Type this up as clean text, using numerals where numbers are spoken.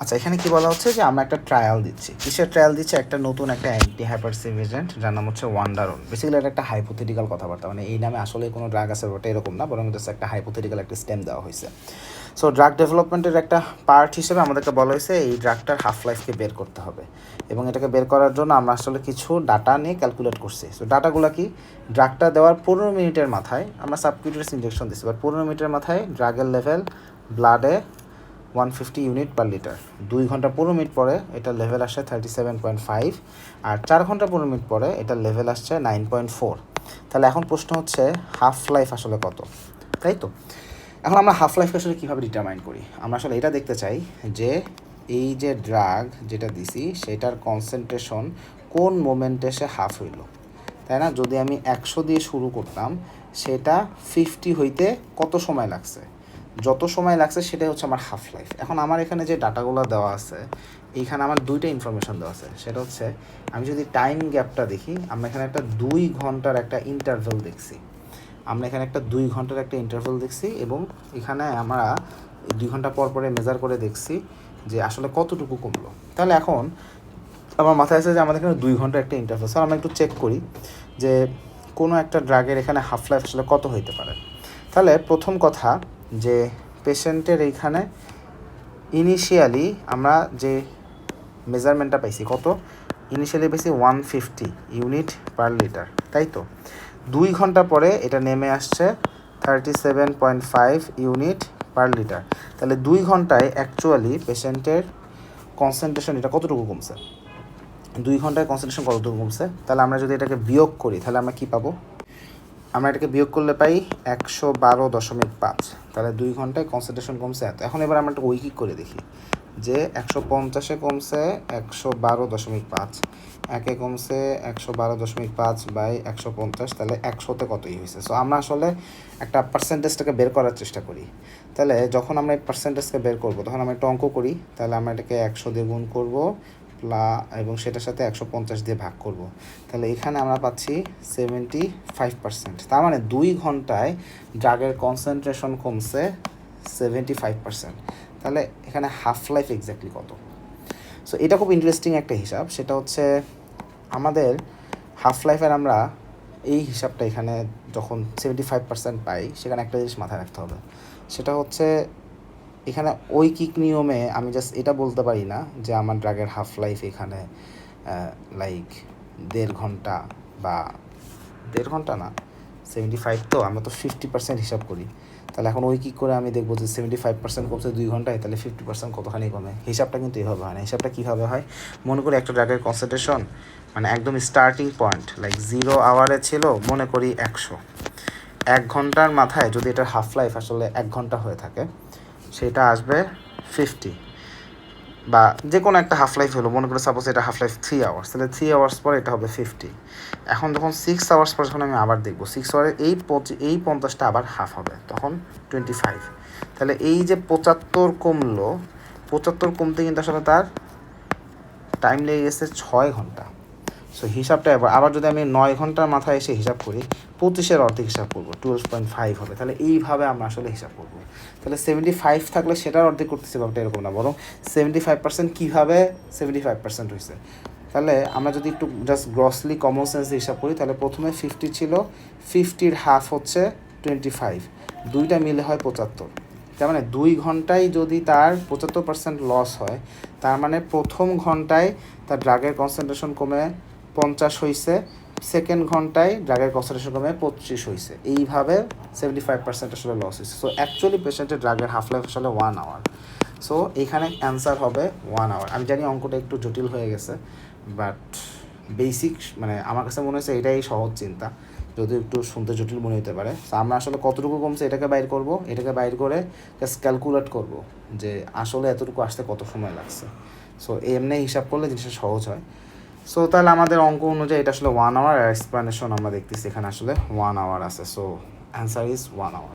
আচ্ছা, এখানে কি বলা হচ্ছে যে আমরা একটা ট্রায়াল দিচ্ছি। কিসের ট্রায়াল দিচ্ছি? একটা নতুন একটা অ্যান্টি হাইপারসিভ এজেন্ট যার নাম হচ্ছে ওয়ান্ডারন। বেসিক্যালি এটা একটা হাইপোথেটিক্যাল কথাবার্তা, মানে এই নামে আসলে কোনো ড্রাগ আছে ওটা এরকম না, বরং এটা একটা হাইপোথেটিক্যাল একটা স্টেম দেওয়া হয়েছে। সো ড্রাগ ডেভেলপমেন্টের একটা পার্ট হিসেবে আমাদেরকে বলা হয়েছে এই ড্রাগটার হাফ লাইফকে বের করতে হবে, এবং এটাকে বের করার জন্য আমরা আসলে কিছু ডাটা নিয়ে ক্যালকুলেট করছি। সো ডাটাগুলো কি? ড্রাগটা দেওয়ার 15 মিনিটের মাথায় আমরা সাবকিউটেনিয়াস ইনজেকশন দিচ্ছি, বাট 15 মিনিটের মাথায় ড্রাগের লেভেল ব্লাডে 150 ইউনিট পার লিটার। 2 ঘন্টা 15 মিনিট পরে এটার লেভেল আসছে 37.5, আর 4 ঘন্টা 15 মিনিট পরে এটার লেভেল আসছে 9.4। তাহলে এখন প্রশ্ন হচ্ছে হাফ লাইফ আসলে কত, তাই তো? এখন আমরা হাফ লাইফকে আসলে কীভাবে ডিটারমাইন করি? আমরা আসলে এটা দেখতে চাই যে এই যে ড্রাগ যেটা দিছি সেটার কনসেন্ট্রেশন কোন মোমেন্টে এসে হাফ হইল, তাই না? যদি আমি 100 দিয়ে শুরু করতাম, সেটা 50 হইতে কত সময় লাগছে? যত সময় লাগছে সেটাই হচ্ছে আমার হাফ লাইফ। এখন আমার এখানে যে ডাটাগুলো দেওয়া আছে, এইখানে আমার দুইটা ইনফরমেশন দেওয়া আছে। সেটা হচ্ছে আমি যদি টাইম গ্যাপটা দেখি, আমরা এখানে একটা 2 ঘন্টার একটা ইন্টারভ্যাল দেখছি। আমরা এখানে একটা 2 ঘন্টার একটা ইন্টারভ্যাল দেখছি, এবং এখানে আমরা 2 ঘন্টা পর পরে মেজার করে দেখছি যে আসলে কতটুকু কমলো। তাহলে এখন আমার মাথায় আছে যে আমাদের এখানে 2 ঘন্টার একটা ইন্টারভ্যাল। স্যার আমরা একটু চেক করি যে কোনো একটা ড্রাগের এখানে হাফ লাইফ আসলে কত হইতে পারে। তাহলে প্রথম কথা যে পেশেন্টের এইখানে ইনিশিয়ালি আমরা যে মেজারমেন্টটা পাইছি কত? ইনিশিয়ালি পাইছি 150 ইউনিট পার লিটার, তাই তো? 2 ঘন্টা পরে এটা নেমে আসছে 37.5 ইউনিট পার লিটার। তাহলে 2 ঘন্টায় অ্যাকচুয়ালি পেশেন্টের কনসেন্ট্রেশন এটা কতটুকু কমছে? 2 ঘন্টায় কনসেন্ট্রেশন কতটুকু কমছে? তাহলে আমরা যদি এটাকে বিয়োগ করি তাহলে আমরা কী পাবো? আমরা এটাকে বিয়োগ করলে পাই 112.5। তাহলে 2 ঘন্টায় কনসেন্ট্রেশন কমছে এত। এখন এবার আমরা একটা ঐকিক করে দেখি যে 150-এ কমছে 112.5, একে কমছে 112.5 বাই 150, তাহলে 100-তে কতই হয়েছে? সো আমরা আসলে একটা পার্সেন্টেজটাকে বের করার চেষ্টা করি। তাহলে যখন আমরা এই পার্সেন্টেজকে বের করবো তখন আমরা একটা অঙ্ক করি। তাহলে আমরা এটাকে 100 দিয়ে গুণ করবো এবং সেটার সাথে 150 দিয়ে ভাগ করব। তাহলে এখানে আমরা পাচ্ছি 75%। তার মানে 2 ঘন্টায় ড্রাগের কনসেন্ট্রেশন কমছে 75%। তাহলে এখানে হাফ লাইফ এক্স্যাক্টলি কত? সো এটা খুব ইন্টারেস্টিং একটা হিসাব। সেটা হচ্ছে আমাদের হাফ লাইফের আমরা এই হিসাবটা এখানে যখন 75% পাই, সেখানে একটা জিনিস মাথায় রাখতে হবে। সেটা হচ্ছে এখানে ঐকিক নিয়মে আমি জাস্ট এটা বলতে পারি না যে আমার ড্রাগের হাফ লাইফ এখানে লাইক 1.5 ঘন্টা বা 1.5 ঘন্টা না, 75 তো আমরা তো 50% হিসাব করি। তাহলে এখন ঐকিক করে আমি দেখবো যে 75% কমছে 2 ঘন্টায়, তাহলে 50% কতখানি কমে? হিসাবটা কিন্তু এভাবে হয় না। হিসাবটা কীভাবে হয়? মনে করি একটা ড্রাগের কনসেন্ট্রেশন মানে একদম স্টার্টিং পয়েন্ট লাইক 0 আওয়ারে ছিল মনে করি 100। 1 ঘন্টার মাথায় যদি এটার হাফ লাইফ আসলে 1 ঘন্টা হয়ে থাকে, সেটা আসবে 50, বা যে কোনো একটা হাফ লাইফ হলো, মনে করে সাপোজ এটা হাফ লাইফ 3 আওয়ার্স, তাহলে 3 আওয়ার্স পর এটা হবে 50। এখন যখন 6 আওয়ার্স পর যখন আমি আবার দেখবো 6 আওয়ারে এই 50টা আবার হাফ হবে, তখন 25। তাহলে এই যে 75 কমলো, 75 কমতে কিন্তু আসলে তার টাইম লেগে গেছে 6 ঘন্টা। সো হিসাবটা আবার যদি আমি 9 ঘন্টার মাথায় এসে হিসাব করি, 25-এর অর্ধেক হিসাব করবো, 12.5 হবে। তাহলে এইভাবে আমরা আসলে হিসাব করবো। তাহলে 75 থাকলে সেটার অর্ধেক করতেছি, ব্যাপারটা এরকম না, বরং 75% কীভাবে 75% হয়েছে। তাহলে আমরা যদি একটু জাস্ট গ্রসলি কমন সেন্স হিসাব করি, তাহলে প্রথমে 50 ছিল, 50-র হাফ হচ্ছে 25, দুইটা মিলে হয় 75। তার মানে 2 ঘন্টায় যদি তার 75% লস হয়, তার মানে প্রথম ঘন্টায় তার ড্রাগের কনসেন্ট্রেশন কমে 50 হয়েছে, সেকেন্ড ঘন্টায় ড্রাগের কনসেন্ট্রেশন কমে 25 হয়েছে। এইভাবে 75% আসলে লস হয়েছে। সো অ্যাকচুয়ালি পেশেন্টের ড্রাগের হাফ লাইফ আসলে 1 আওয়ার। সো এইখানে অ্যান্সার হবে 1 আওয়ার। আমি জানি অঙ্কটা একটু জটিল হয়ে গেছে, বাট বেসিক মানে আমার কাছে মনে হচ্ছে এটাই সহজ চিন্তা, যদিও একটু শুনতে জটিল মনে হতে পারে। তো আমরা আসলে কতটুকু কমছে এটাকে বাইর করব, এটাকে বাইর করে জাস্ট ক্যালকুলেট করব যে আসলে এতটুকু আসতে কত সময় লাগছে। সো এমনি হিসাব করলে জিনিসটা সহজ হয়। সো তাহলে আমাদের অঙ্ক অনুযায়ী এটা আসলে 1 আওয়ার, আর এক্সপ্লানেশন আমরা দেখতেছি এখানে আসলে 1 আওয়ার আছে। So answer is 1 hour.